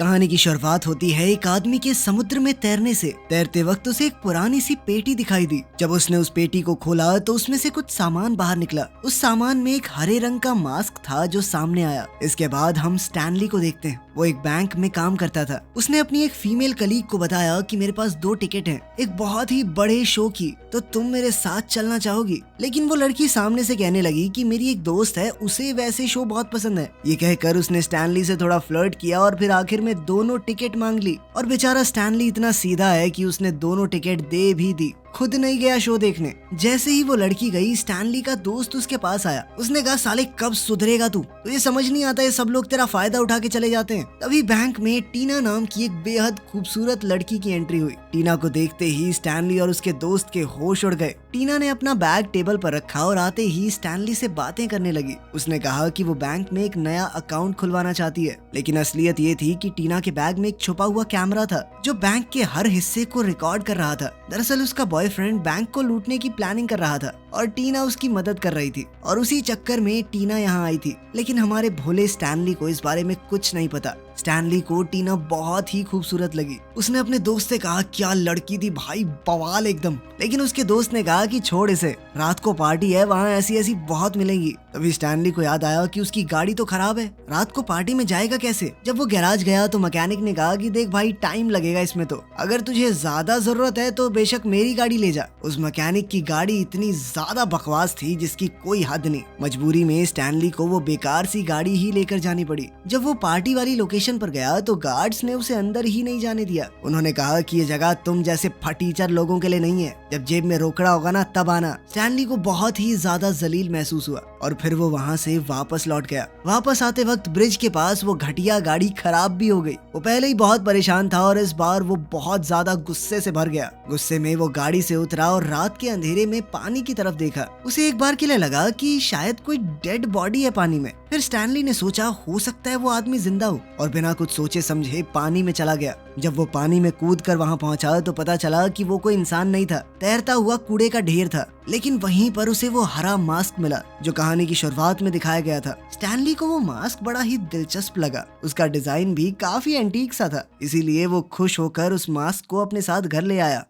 कहानी की शुरुआत होती है एक आदमी के समुद्र में तैरने से। तैरते वक्त उसे एक पुरानी सी पेटी दिखाई दी। जब उसने उस पेटी को खोला तो उसमें से कुछ सामान बाहर निकला। उस सामान में एक हरे रंग का मास्क था जो सामने आया। इसके बाद हम स्टैनली को देखते हैं। वो एक बैंक में काम करता था। उसने अपनी एक फीमेल कलीग को बताया कि मेरे पास 2 टिकट हैं एक बहुत ही बड़े शो की, तो तुम मेरे साथ चलना चाहोगी? लेकिन वो लड़की सामने से कहने लगी कि मेरी एक दोस्त है, उसे वैसे शो बहुत पसंद है। ये कहकर उसने स्टैनली से थोड़ा फ्लर्ट किया और फिर आखिर में दोनों टिकट मांग ली। और बेचारा स्टैनली इतना सीधा है कि उसने दोनों टिकट दे भी दी, खुद नहीं गया शो देखने। जैसे ही वो लड़की गई, स्टैनली का दोस्त उसके पास आया। उसने कहा, साले कब सुधरेगा तू? तुझे समझ नहीं आता है सब लोग तेरा फायदा उठा के चले जाते हैं। तभी बैंक में टीना नाम की एक बेहद खूबसूरत लड़की की एंट्री हुई। टीना को देखते ही स्टैनली और उसके दोस्त के होश उड़ गए। टीना ने अपना बैग टेबल पर रखा और आते ही स्टैनली से बातें करने लगी। उसने कहा कि वो बैंक में एक नया अकाउंट खुलवाना चाहती है, लेकिन असलियत ये थी कि टीना के बैग में एक छुपा हुआ कैमरा था जो बैंक के हर हिस्से को रिकॉर्ड कर रहा था। दरअसल उसका बॉयफ्रेंड बैंक को लूटने की प्लानिंग कर रहा था और टीना उसकी मदद कर रही थी, और उसी चक्कर में टीना यहाँ आई थी। लेकिन हमारे भोले स्टैनली को इस बारे में कुछ नहीं पता। स्टैनली को टीना बहुत ही खूबसूरत लगी। उसने अपने दोस्त से कहा, क्या लड़की थी भाई, बवाल एकदम। लेकिन उसके दोस्त ने कहा कि छोड़ इसे, रात को पार्टी है, वहाँ ऐसी ऐसी बहुत मिलेंगी। तभी स्टैनली को याद आया कि उसकी गाड़ी तो खराब है, रात को पार्टी में जाएगा कैसे? जब वो गैराज गया तो मैकेनिक ने कहा कि देख भाई, टाइम लगेगा इसमें, तो अगर तुझे ज्यादा जरूरत है तो बेशक मेरी गाड़ी ले जा। उस मैकेनिक की गाड़ी इतनी ज्यादा बकवास थी जिसकी कोई हद नहीं। मजबूरी में स्टैनली को वो बेकार सी गाड़ी ही लेकर जानी पड़ी। जब वो पार्टी वाली लोकेशन पर गया तो गार्ड्स ने उसे अंदर ही नहीं जाने दिया। उन्होंने कहा कि ये जगह तुम जैसे फटीचर लोगों के लिए नहीं है, जब जेब में रोकड़ा होगा ना तब आना। स्टैनली को बहुत ही ज्यादा जलील महसूस हुआ और फिर वो वहाँ से वापस लौट गया। वापस आते वक्त ब्रिज के पास वो घटिया गाड़ी खराब भी हो गई। वो पहले ही बहुत परेशान था और इस बार वो बहुत ज्यादा गुस्से से भर गया। गुस्से में वो गाड़ी से उतरा और रात के अंधेरे में पानी की तरफ देखा। उसे एक बार के लिए लगा कि शायद कोई डेड बॉडी है पानी में। फिर स्टैनली ने सोचा हो सकता है वो आदमी जिंदा हो, और बिना कुछ सोचे समझे पानी में चला गया। जब वो पानी में कूद कर वहाँ पहुँचा तो पता चला कि वो कोई इंसान नहीं था, तैरता हुआ कूड़े का ढेर था। लेकिन वहीं पर उसे वो हरा मास्क मिला जो कहानी की शुरुआत में दिखाया गया था। स्टैनली को वो मास्क बड़ा ही दिलचस्प लगा। उसका डिजाइन भी काफी एंटीक सा था, इसीलिए वो खुश होकर उस मास्क को अपने साथ घर ले आया।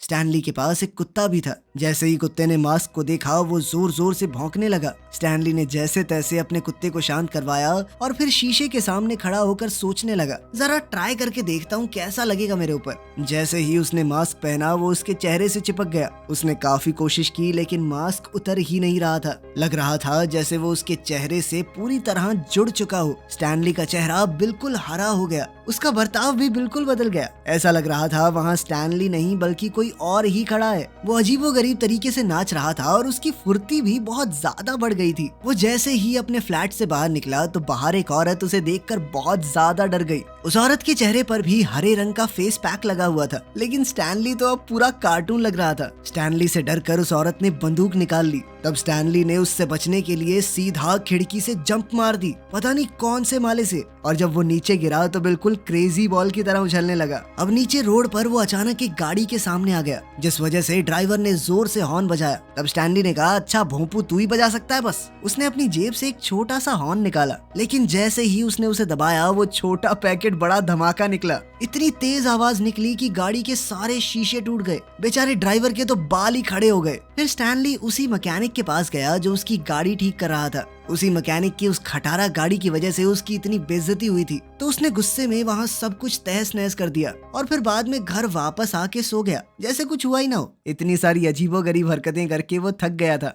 स्टैनली के पास एक कुत्ता भी था। जैसे ही कुत्ते ने मास्क को देखा वो जोर जोर से भौंकने लगा। स्टैनली ने जैसे तैसे अपने कुत्ते को शांत करवाया और फिर शीशे के सामने खड़ा होकर सोचने लगा, जरा ट्राई करके देखता हूँ कैसा लगेगा मेरे ऊपर। जैसे ही उसने मास्क पहना वो उसके चेहरे से चिपक गया। उसने काफी कोशिश की लेकिन मास्क उतर ही नहीं रहा था। लग रहा था जैसे वो उसके चेहरे से पूरी तरह जुड़ चुका हो। स्टैनली का चेहरा बिल्कुल हरा हो गया, उसका बर्ताव भी बिल्कुल बदल गया। ऐसा लग रहा था वहाँ स्टैनली नहीं बल्कि कोई और ही खड़ा है। वो अजीबोगरीब तरीके से नाच रहा था और उसकी फुर्ती भी बहुत ज्यादा बढ़ गई थी। वो जैसे ही अपने फ्लैट से बाहर निकला तो बाहर एक औरत उसे देखकर बहुत ज्यादा डर गई। उस औरत के चेहरे पर भी हरे रंग का फेस पैक लगा हुआ था, लेकिन स्टैनली तो अब पूरा कार्टून लग रहा था। स्टैनली से डरकर उस औरत ने बंदूक निकाल ली। तब स्टैनली ने उससे बचने के लिए सीधा खिड़की से जंप मार दी, पता नहीं कौन से माले से। और जब वो नीचे गिरा तो बिल्कुल क्रेजी बॉल की तरह उछलने लगा। अब नीचे रोड पर वो अचानक एक गाड़ी के सामने आ गया, जिस वजह से ड्राइवर ने जोर से हॉर्न बजाया। तब स्टैनली ने कहा, अच्छा भोंपू तू ही बजा सकता है बस। उसने अपनी जेब से एक छोटा सा हॉर्न निकाला, लेकिन जैसे ही उसने उसे दबाया वो छोटा पैकेट बड़ा धमाका निकला। इतनी तेज आवाज निकली कि गाड़ी के सारे शीशे टूट गए। बेचारे ड्राइवर के तो बाल ही खड़े हो गए। फिर स्टैनली उसी मैकेनिक के पास गया जो उसकी गाड़ी ठीक कर रहा था। उसी मैकेनिक की उस खटारा गाड़ी की वजह से उसकी इतनी बेइज्जती हुई थी, तो उसने गुस्से में वहाँ सब कुछ तहस नहस कर दिया और फिर बाद में घर वापस आके सो गया जैसे कुछ हुआ ही ना हो। इतनी सारी अजीबोगरीब हरकतें करके वो थक गया था।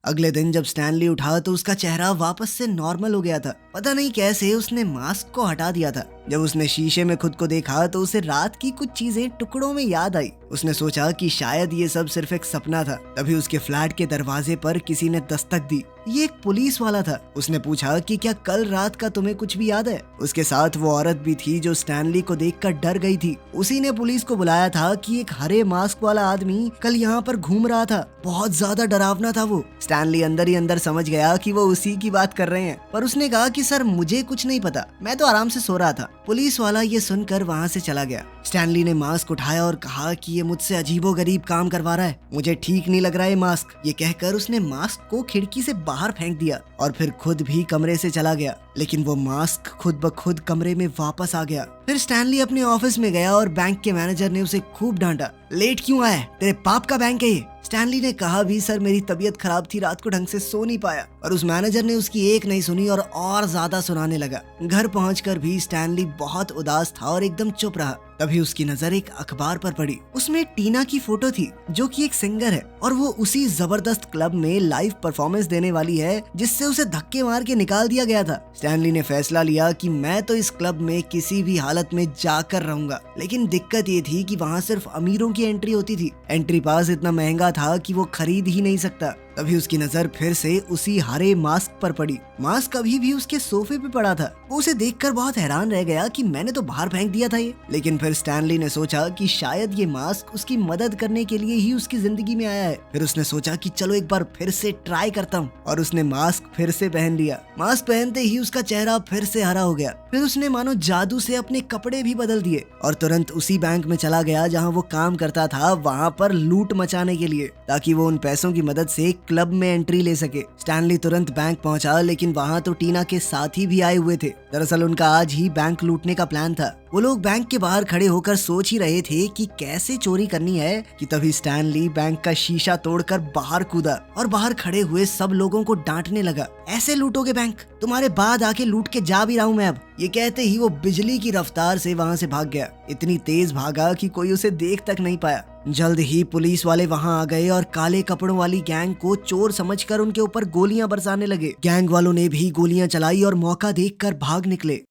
अगले दिन जब स्टैनली उठा तो उसका चेहरा वापस से नॉर्मल हो गया था। पता नहीं कैसे उसने मास्क को हटा दिया था। जब उसने शीशे में खुद को देखा तो उसे रात की कुछ चीजें टुकड़ों में याद आई। उसने सोचा कि शायद ये सब सिर्फ एक सपना था। तभी उसके फ्लैट के दरवाजे पर किसी ने दस्तक दी। ये एक पुलिस वाला था। उसने पूछा कि क्या कल रात का तुम्हें कुछ भी याद है? उसके साथ वो औरत भी थी जो स्टैनली को देखकर डर गई थी। उसी ने पुलिस को बुलाया था कि एक हरे मास्क वाला आदमी कल यहाँ पर घूम रहा था, बहुत ज्यादा डरावना था वो। स्टैनली अंदर ही अंदर समझ गया कि वो उसी की बात कर रहे हैं, पर उसने कहा कि सर मुझे कुछ नहीं पता, मैं तो आराम से सो रहा था। पुलिस वाला ये सुनकर वहाँ से चला गया। स्टैनली ने मास्क उठाया और कहा कि ये मुझसे अजीबोगरीब काम करवा रहा है, मुझे ठीक नहीं लग रहा है मास्क। ये कहकर उसने मास्क को खिड़की से बाहर फेंक दिया और फिर खुद भी कमरे से चला गया। लेकिन वो मास्क खुद ब खुद कमरे में वापस आ गया। फिर स्टैनली अपने ऑफिस में गया और बैंक के मैनेजर ने उसे खूब डांटा। लेट क्यों आया? तेरे पाप का बैंक है ये। स्टैनली ने कहा भी सर मेरी तबीयत खराब थी, रात को ढंग से सो नहीं पाया। और उस मैनेजर ने उसकी एक नहीं सुनी और ज्यादा सुनाने लगा। घर पहुंचकर भी स्टैनली बहुत उदास था और एकदम चुप रहा। तभी उसकी नजर एक अखबार पर पड़ी। उसमें टीना की फोटो थी जो कि एक सिंगर है और वो उसी जबरदस्त क्लब में लाइव परफॉर्मेंस देने वाली है जिससे उसे धक्के मार के निकाल दिया गया था। स्टैनली ने फैसला लिया कि मैं तो इस क्लब में किसी भी हालत में जाकर रहूंगा। लेकिन दिक्कत ये थी कि वहाँ सिर्फ अमीरों की एंट्री होती थी। एंट्री पास इतना महंगा था कि वो खरीद ही नहीं सकता। तभी उसकी नजर फिर से उसी हरे मास्क पर पड़ी। मास्क अभी भी उसके सोफे पे पड़ा था। वो उसे देखकर बहुत हैरान रह गया कि मैंने तो बाहर फेंक दिया था ये। लेकिन फिर स्टैनली ने सोचा कि शायद ये मास्क उसकी मदद करने के लिए ही उसकी जिंदगी में आया है। फिर उसने सोचा कि चलो एक बार फिर से ट्राई करता हूँ और उसने मास्क फिर से पहन लिया। मास्क पहनते ही उसका चेहरा फिर से हरा हो गया। फिर उसने मानो जादू से अपने कपड़े भी बदल दिए और तुरंत उसी बैंक में चला गया जहाँ वो काम करता था, वहाँ पर लूट मचाने के लिए, ताकि वो उन पैसों की मदद से क्लब में एंट्री ले सके। स्टैनली तुरंत बैंक पहुंचा, लेकिन वहाँ तो टीना के साथी भी आए हुए थे। दरअसल उनका आज ही बैंक लूटने का प्लान था। वो लोग बैंक के बाहर खड़े होकर सोच ही रहे थे कि कैसे चोरी करनी है कि तभी स्टैनली बैंक का शीशा तोड़कर बाहर कूदा और बाहर खड़े हुए सब लोगों को डांटने लगा। ऐसे लूटोगे बैंक? तुम्हारे बाद आके लूट के जा भी रहा हूँ मैं अब। ये कहते ही वो बिजली की रफ्तार से वहाँ से भाग गया। इतनी तेज भागा कि कोई उसे देख तक नहीं पाया। जल्द ही पुलिस वाले वहाँ आ गए और काले कपड़ों वाली गैंग को चोर समझकर उनके ऊपर गोलियां बरसाने लगे। गैंग वालों ने भी गोलियां चलाई और मौका देखकर भाग निकले।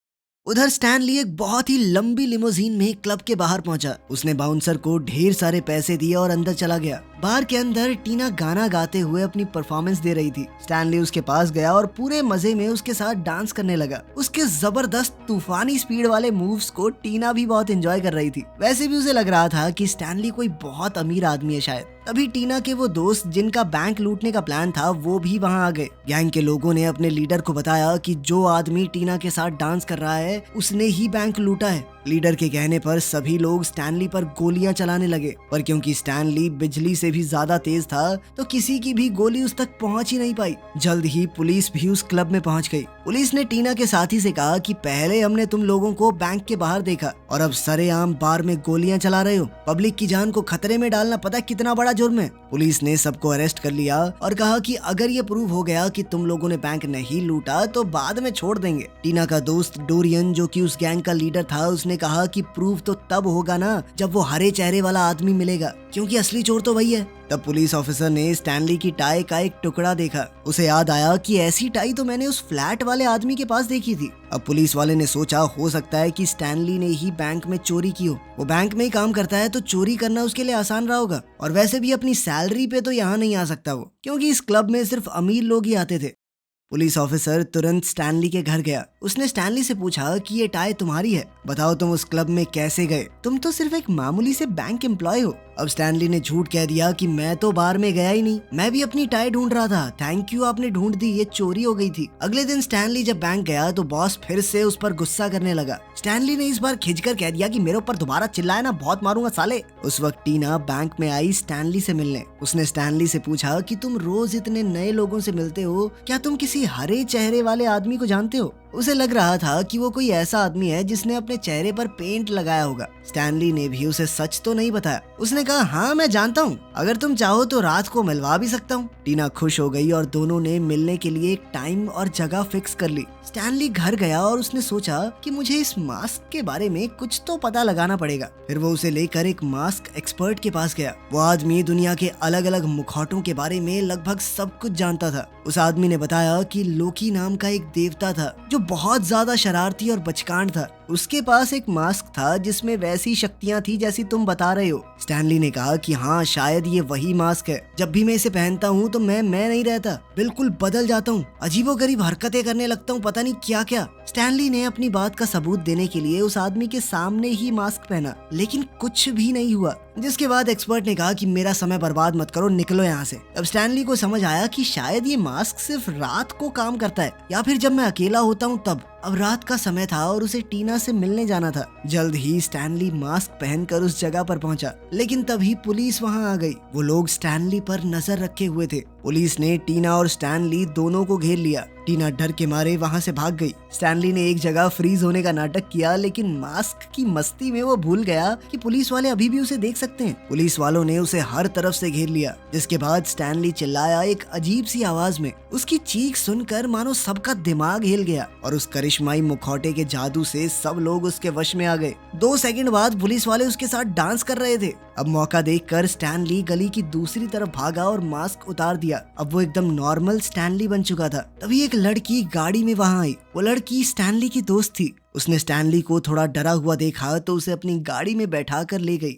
उधर स्टैनली एक बहुत ही लंबी लिमोजीन में क्लब के बाहर पहुंचा। उसने बाउंसर को ढेर सारे पैसे दिए और अंदर चला गया। बार के अंदर टीना गाना गाते हुए अपनी परफॉर्मेंस दे रही थी। स्टैनली उसके पास गया और पूरे मजे में उसके साथ डांस करने लगा। उसके जबरदस्त तूफानी स्पीड वाले मूव्स को टीना भी बहुत एंजॉय कर रही थी। वैसे भी उसे लग रहा था कि स्टैनली कोई बहुत अमीर आदमी है शायद। तभी टीना के वो दोस्त जिनका बैंक लूटने का प्लान था वो भी वहाँ आ गए। गैंग के लोगों ने अपने लीडर को बताया कि जो आदमी टीना के साथ डांस कर रहा है उसने ही बैंक लूटा है। लीडर के कहने पर सभी लोग स्टैनली पर गोलियां चलाने लगे, पर क्योंकि स्टैनली बिजली से भी ज्यादा तेज था तो किसी की भी गोली उस तक पहुंच ही नहीं पाई। जल्द ही पुलिस भी उस क्लब में पहुंच गई। पुलिस ने टीना के साथी से कहा कि पहले हमने तुम लोगों को बैंक के बाहर देखा और अब सरेआम बार में गोलियां चला रहे हो। पब्लिक की जान को खतरे में डालना पता कितना बड़ा जुर्म है। पुलिस ने सबको अरेस्ट कर लिया और कहा कि अगर ये प्रूव हो गया कि तुम लोगों ने बैंक नहीं लूटा तो बाद में छोड़ देंगे। टीना का दोस्त डोरियन जो कि उस गैंग का लीडर था, उसने कहा कि प्रूफ तो तब होगा ना जब वो हरे चेहरे वाला आदमी मिलेगा, क्योंकि असली चोर तो वही है। तब पुलिस ऑफिसर ने स्टैनली की टाई का एक टुकड़ा देखा। उसे याद आया कि ऐसी टाई तो मैंने उस फ्लैट वाले आदमी के पास देखी थी। अब पुलिस वाले ने सोचा हो सकता है कि स्टैनली ने ही बैंक में चोरी की हो। वो बैंक में ही काम करता है तो चोरी करना उसके लिए आसान रहा होगा, और वैसे भी अपनी सैलरी पे तो यहाँ नहीं आ सकता वो, क्योंकि इस क्लब में सिर्फ अमीर लोग ही आते थे। पुलिस ऑफिसर तुरंत स्टैनली के घर गया। उसने स्टैनली से पूछा कि ये टाई तुम्हारी है, बताओ तुम उस क्लब में कैसे गए? तुम तो सिर्फ एक मामूली से बैंक एम्प्लॉय हो। अब स्टैनली ने झूठ कह दिया कि मैं तो बार में गया ही नहीं, मैं भी अपनी टाई ढूंढ रहा था। थैंक यू, आपने ढूंढ दी, ये चोरी हो गई थी। अगले दिन स्टैनली जब बैंक गया तो बॉस फिर से उस पर गुस्सा करने लगा। स्टैनली ने इस बार खिंचकर कह दिया कि मेरे ऊपर दोबारा चिल्लाए ना, बहुत मारूंगा साले। उस वक्त टीना बैंक में आई स्टैनली से मिलने। उसने स्टैनली से पूछा कि तुम रोज इतने नए लोगों से मिलते हो, क्या तुम किसी हरे चेहरे वाले आदमी को जानते हो? उसे लग रहा था कि वो कोई ऐसा आदमी है जिसने अपने चेहरे पर पेंट लगाया होगा। स्टैनली ने भी उसे सच तो नहीं बताया। उसने कहा हाँ मैं जानता हूँ, अगर तुम चाहो तो रात को मिलवा भी सकता हूँ। टीना खुश हो गई और दोनों ने मिलने के लिए एक टाइम और जगह फिक्स कर ली। स्टैनली घर गया और उसने सोचा कि मुझे इस मास्क के बारे में कुछ तो पता लगाना पड़ेगा। फिर वो उसे लेकर एक मास्क एक्सपर्ट के पास गया। वो आदमी दुनिया के अलग अलग मुखौटों के बारे में लगभग सब कुछ जानता था। उस आदमी ने बताया कि लोकी नाम का एक देवता था जो बहुत ज्यादा शरारती और बचकान था। उसके पास एक मास्क था जिसमें वैसी शक्तियां थी जैसी तुम बता रहे हो। स्टैनली ने कहा कि हाँ शायद ये वही मास्क है। जब भी मैं इसे पहनता हूँ तो मैं नहीं रहता, बिल्कुल बदल जाता हूँ, अजीबोगरीब हरकतें करने लगता हूँ, पता नहीं क्या क्या। स्टैनली ने अपनी बात का सबूत देने के लिए उस आदमी के सामने ही मास्क पहना, लेकिन कुछ भी नहीं हुआ। जिसके बाद एक्सपर्ट ने कहा कि मेरा समय बर्बाद मत करो, निकलो यहाँ से। अब स्टैनली को समझ आया कि शायद ये मास्क सिर्फ रात को काम करता है या फिर जब मैं अकेला होता हूँ तब। अब रात का समय था और उसे टीना से मिलने जाना था। जल्द ही स्टैनली मास्क पहनकर उस जगह पर पहुंचा, लेकिन तभी पुलिस वहां आ गई। वो लोग स्टैनली पर नजर रखे हुए थे। पुलिस ने टीना और स्टैनली दोनों को घेर लिया। टीना डर के मारे वहां से भाग गई। स्टैनली ने एक जगह फ्रीज होने का नाटक किया, लेकिन मास्क की मस्ती में वो भूल गया कि पुलिस वाले अभी भी उसे देख सकते हैं। पुलिस वालों ने उसे हर तरफ से घेर लिया, जिसके बाद स्टैनली चिल्लाया एक अजीब सी आवाज में। उसकी चीख सुनकर मानो सबका दिमाग हिल गया और उस करिश्माई मुखौटे के जादू से सब लोग उसके वश में आ गए। 2 सेकंड बाद पुलिस वाले उसके साथ डांस कर रहे थे। अब मौका देखकर स्टैनली गली की दूसरी तरफ भागा और मास्क उतार दिया। अब वो एकदम नॉर्मल स्टैनली बन चुका था। तभी एक लड़की गाड़ी में वहां आई। वो लड़की स्टैनली की दोस्त थी। उसने स्टैनली को थोड़ा डरा हुआ देखा तो उसे अपनी गाड़ी में बैठा कर ले गई।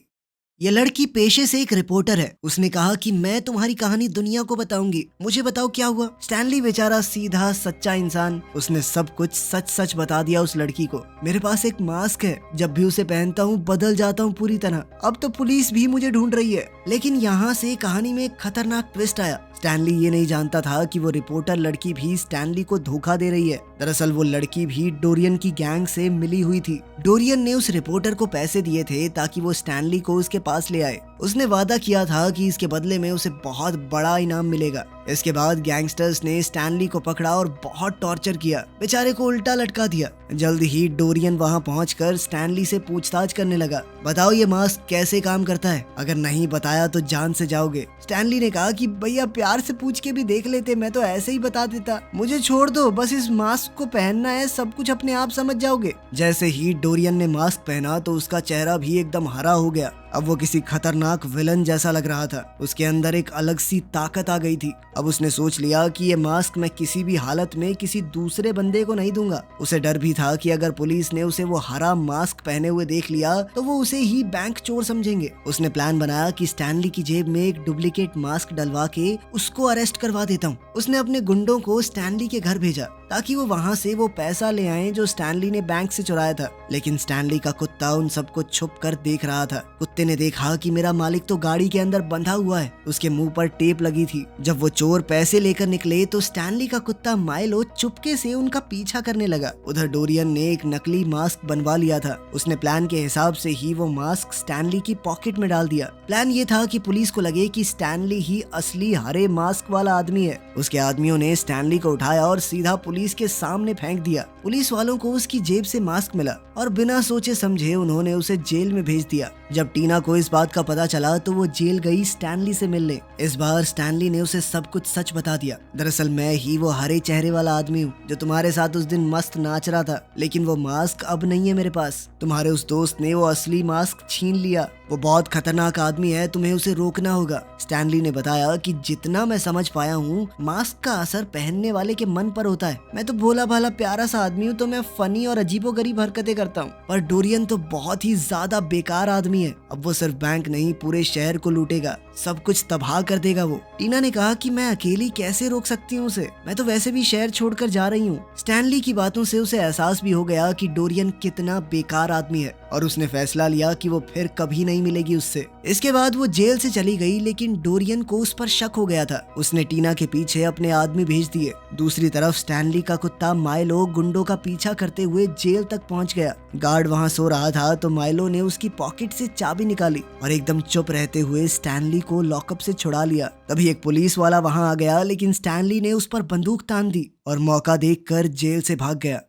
ये लड़की पेशे से एक रिपोर्टर है। उसने कहा कि मैं तुम्हारी कहानी दुनिया को बताऊंगी, मुझे बताओ क्या हुआ। स्टैनली बेचारा सीधा सच्चा इंसान, उसने सब कुछ सच सच बता दिया उस लड़की को। मेरे पास एक मास्क है, जब भी उसे पहनता हूँ बदल जाता हूँ पूरी तरह। अब तो पुलिस भी मुझे ढूंढ रही है। लेकिन यहाँ से कहानी में एक खतरनाक ट्विस्ट आया। स्टैनली ये नहीं जानता था कि वो रिपोर्टर लड़की भी स्टैनली को धोखा दे रही है। दरअसल वो लड़की भी डोरियन की गैंग से मिली हुई थी। डोरियन ने उस रिपोर्टर को पैसे दिए थे ताकि वो स्टैनली को उसके पास ले आए। उसने वादा किया था कि इसके बदले में उसे बहुत बड़ा इनाम मिलेगा। इसके बाद गैंगस्टर्स ने स्टैनली को पकड़ा और बहुत टॉर्चर किया। बेचारे को उल्टा लटका दिया। जल्द ही डोरियन वहां पहुंचकर स्टैनली से पूछताछ करने लगा। बताओ ये मास्क कैसे काम करता है, अगर नहीं बताया तो जान से जाओगे। स्टैनली ने कहा कि भैया प्यार से पूछ के भी देख लेते, मैं तो ऐसे ही बता देता। मुझे छोड़ दो, बस इस मास्क को पहनना है, सब कुछ अपने आप समझ जाओगे। जैसे ही डोरियन ने मास्क पहना तो उसका चेहरा भी एकदम हरा हो गया। अब वो किसी खतरनाक विलन जैसा लग रहा था। उसके अंदर एक अलग सी ताकत आ गई थी। अब उसने सोच लिया कि ये मास्क मैं किसी भी हालत में किसी दूसरे बंदे को नहीं दूंगा। उसे डर भी था कि अगर पुलिस ने उसे वो हरा मास्क पहने हुए देख लिया तो वो उसे ही बैंक चोर समझेंगे। उसने प्लान बनाया कि स्टैनली की जेब में एक डुप्लीकेट मास्क डलवा के उसको अरेस्ट करवा देता हूँ। उसने अपने गुंडों को स्टैनली के घर भेजा ताकि वो वहाँ से वो पैसा ले आए जो स्टैनली ने बैंक से चुराया था। लेकिन स्टैनली का कुत्ता उन सबको छुप कर देख रहा था। कुत्ते ने देखा कि मेरा मालिक तो गाड़ी के अंदर बंधा हुआ है। उसके मुंह पर टेप लगी थी। जब वो चोर पैसे लेकर निकले तो स्टैनली का कुत्ता माइलो चुपके से उनका पीछा करने लगा। उधर डोरियन ने एक नकली मास्क बनवा लिया था। उसने प्लान के हिसाब से ही वो मास्क स्टैनली की पॉकेट में डाल दिया। प्लान ये था कि पुलिस को लगे कि स्टैनली ही असली हरे मास्क वाला आदमी है। उसके आदमियों ने स्टैनली को उठाया और सीधा पुलिस के सामने फेंक दिया। पुलिस वालों को उसकी जेब से मास्क मिला और बिना सोचे समझे उन्होंने उसे जेल में भेज दिया। जब टीना को इस बात का पता चला तो वो जेल गई स्टैनली से मिलने। इस बार स्टैनली ने उसे सब कुछ सच बता दिया। दरअसल मैं ही वो हरे चेहरे वाला आदमी हूँ जो तुम्हारे साथ उस दिन मस्त नाच रहा था, लेकिन वो मास्क अब नहीं है मेरे पास। तुम्हारे उस दोस्त ने वो असली मास्क छीन लिया। वो बहुत खतरनाक आदमी है, तुम्हें उसे रोकना होगा। स्टैनली ने बताया कि जितना मैं समझ पाया हूँ मास्क का असर पहनने वाले के मन पर होता है। मैं तो भोला भाला प्यारा सा आदमी हूँ, तो मैं फनी और अजीबोगरीब हरकतें करता हूँ, पर डोरियन तो बहुत ही ज्यादा बेकार आदमी है। अब वो सिर्फ बैंक नहीं पूरे शहर को लूटेगा, सब कुछ तबाह कर देगा वो। टीना ने कहा कि मैं अकेली कैसे रोक सकती हूँ उसे, मैं तो वैसे भी शहर छोड़कर जा रही हूँ। स्टैनली की बातों से उसे एहसास भी हो गया कि डोरियन कितना बेकार आदमी है और उसने फैसला लिया कि वो फिर कभी नहीं मिलेगी उससे। इसके बाद वो जेल से चली गई, लेकिन डोरियन को उस पर शक हो गया था। उसने टीना के पीछे अपने आदमी भेज दिए। दूसरी तरफ स्टैनली का कुत्ता माइलो गुंडों का पीछा करते हुए जेल तक पहुंच गया। गार्ड वहां सो रहा था तो माइलो ने उसकी पॉकेट से चाबी निकाली और एकदम चुप रहते हुए स्टैनली को लॉकअप से छुड़ा लिया। तभी एक पुलिस वाला वहां आ गया, लेकिन स्टैनली ने उस पर बंदूक तान दी और मौका देखकर जेल से भाग गया।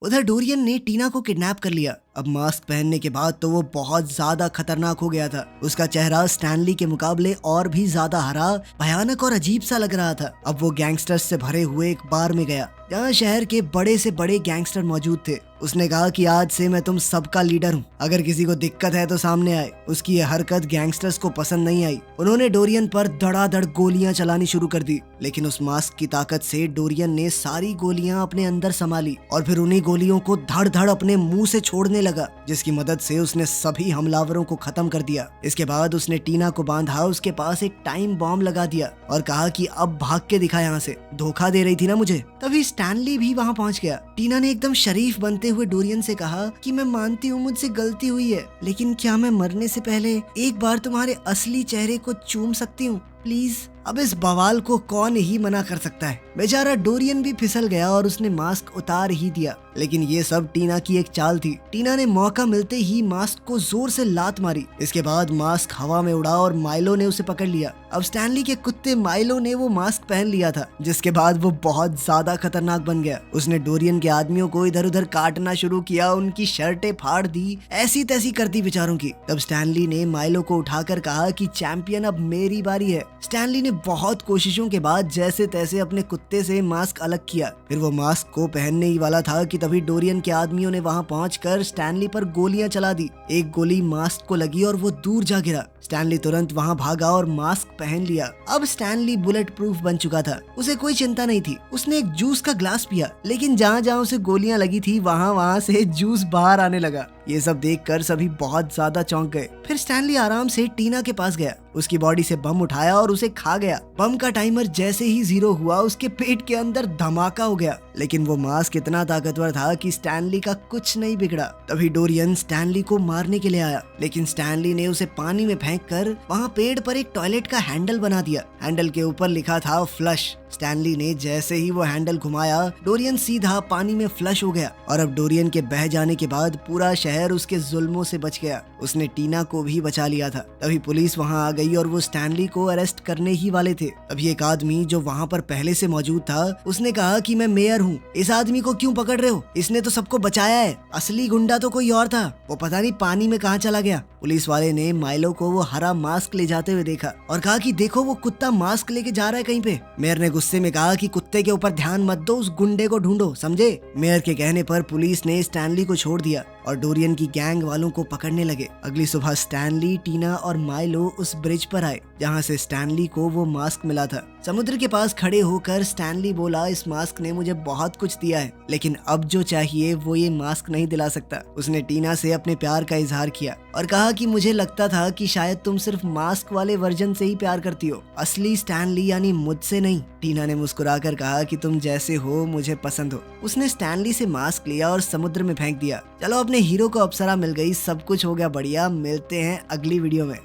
उधर डोरियन ने टीना को किडनैप कर लिया। अब मास्क पहनने के बाद तो वो बहुत ज्यादा खतरनाक हो गया था। उसका चेहरा स्टैनली के मुकाबले और भी ज्यादा हरा, भयानक और अजीब सा लग रहा था। अब वो गैंगस्टर्स से भरे हुए एक बार में गया जहाँ शहर के बड़े से बड़े गैंगस्टर मौजूद थे। उसने कहा कि आज से मैं तुम सबका लीडर हूँ, अगर किसी को दिक्कत है तो सामने आए। उसकी यह हरकत गैंगस्टर्स को पसंद नहीं आई। उन्होंने डोरियन पर धड़ाधड़ गोलियां चलानी शुरू कर दी, लेकिन उस मास्क की ताकत से डोरियन ने सारी गोलियां अपने अंदर संभाली और फिर उन्हीं गोलियों को धड़ धड़ अपने मुंह से छोड़ने लगा, जिसकी मदद से उसने सभी हमलावरों को खत्म कर दिया। इसके बाद उसने टीना को बांधा, उसके पास एक टाइम बॉम्ब लगा दिया और कहा कि अब भाग के दिखा यहाँ से, धोखा दे रही थी ना मुझे। तभी स्टैनली भी वहाँ पहुँच गया। टीना ने एकदम शरीफ बनते हुए डोरियन से कहा कि मैं मानती हूँ मुझसे गलती हुई है, लेकिन क्या मैं मरने से पहले एक बार तुम्हारे असली चेहरे को चूम सकती हूँ प्लीज। अब इस बवाल को कौन ही मना कर सकता है। बेचारा डोरियन भी फिसल गया और उसने मास्क उतार ही दिया। लेकिन ये सब टीना की एक चाल थी। टीना ने मौका मिलते ही मास्क को जोर से लात मारी। इसके बाद मास्क हवा में उड़ा और माइलो ने उसे पकड़ लिया। अब स्टैनली के कुत्ते माइलो ने वो मास्क पहन लिया था, जिसके बाद वो बहुत ज्यादा खतरनाक बन गया। उसने डोरियन के आदमियों को इधर उधर काटना शुरू किया, उनकी शर्टें फाड़ दी, ऐसी तैसी कर दी बेचारों की। तब स्टैनली ने माइलो को उठाकर कहा कि चैंपियन अब मेरी बारी है। स्टैनली ने बहुत कोशिशों के बाद जैसे तैसे अपने कुत्ते से मास्क अलग किया। फिर वो मास्क को पहनने ही वाला था कि तभी डोरियन के आदमियों ने वहां पहुंचकर स्टैनली पर गोलियां चला दी। एक गोली मास्क को लगी और वो दूर जा गिरा। स्टैनली तुरंत वहां भागा और मास्क पहन लिया। अब स्टैनली बुलेट प्रूफ बन चुका था, उसे कोई चिंता नहीं थी। उसने एक जूस का ग्लास पिया, लेकिन जहाँ जहाँ उसे गोलियां लगी थी वहाँ से जूस बाहर आने लगा। ये सब देखकर सभी बहुत ज्यादा चौंक गए। फिर स्टैनली आराम से टीना के पास गया, उसकी बॉडी से बम उठाया और उसे खा गया। बम का टाइमर जैसे ही 0 हुआ, उसके पेट के अंदर धमाका हो गया। लेकिन वो मास्क इतना ताकतवर था कि स्टैनली का कुछ नहीं बिगड़ा। तभी डोरियन स्टैनली को मारने के लिए आया, लेकिन स्टैनली ने उसे पानी में फेंक कर वहाँ पेड़ पर एक टॉयलेट का हैंडल बना दिया। हैंडल के ऊपर लिखा था फ्लश। स्टैनली ने जैसे ही वो हैंडल घुमाया, डोरियन सीधा पानी में फ्लश हो गया। और अब डोरियन के बह जाने के बाद पूरा शहर उसके जुल्मों से बच गया। उसने टीना को भी बचा लिया था। तभी पुलिस वहां आ गई और वो स्टैनली को अरेस्ट करने ही वाले थे। तभी एक आदमी जो वहां पर पहले से मौजूद था, उसने कहा कि मैं मेयर हूँ, इस आदमी को क्यों पकड़ रहे हो? इसने तो सबको बचाया है। असली गुंडा तो कोई और था, वो पता नहीं पानी में कहाँ चला गया। पुलिस वाले ने माइलो को वो हरा मास्क ले जाते हुए देखा और कहा कि देखो वो कुत्ता मास्क लेके जा रहा है कहीं पे। मेयर ने गुस्से में कहा कि कुत्ते के ऊपर ध्यान मत दो, उस गुंडे को ढूंढो, समझे? मेयर के कहने पर पुलिस ने स्टैनली को छोड़ दिया और डोरियन की गैंग वालों को पकड़ने लगे। अगली सुबह स्टैनली, टीना और माइलो उस ब्रिज पर आए जहाँ से स्टैनली को वो मास्क मिला था। समुद्र के पास खड़े होकर स्टैनली बोला, इस मास्क ने मुझे बहुत कुछ दिया है, लेकिन अब जो चाहिए वो ये मास्क नहीं दिला सकता। उसने टीना से अपने प्यार का इजहार किया और कहा कि मुझे लगता था कि शायद तुम सिर्फ मास्क वाले वर्जन से ही प्यार करती हो, असली स्टैनली यानी मुझसे नहीं। टीना ने मुस्कुराकर कहा कि तुम जैसे हो मुझे पसंद हो। उसने स्टैनली से मास्क लिया और समुद्र में फेंक दिया। चलो, अपने हीरो को अप्सरा मिल गई, सब कुछ हो गया बढ़िया। मिलते हैं अगली वीडियो में।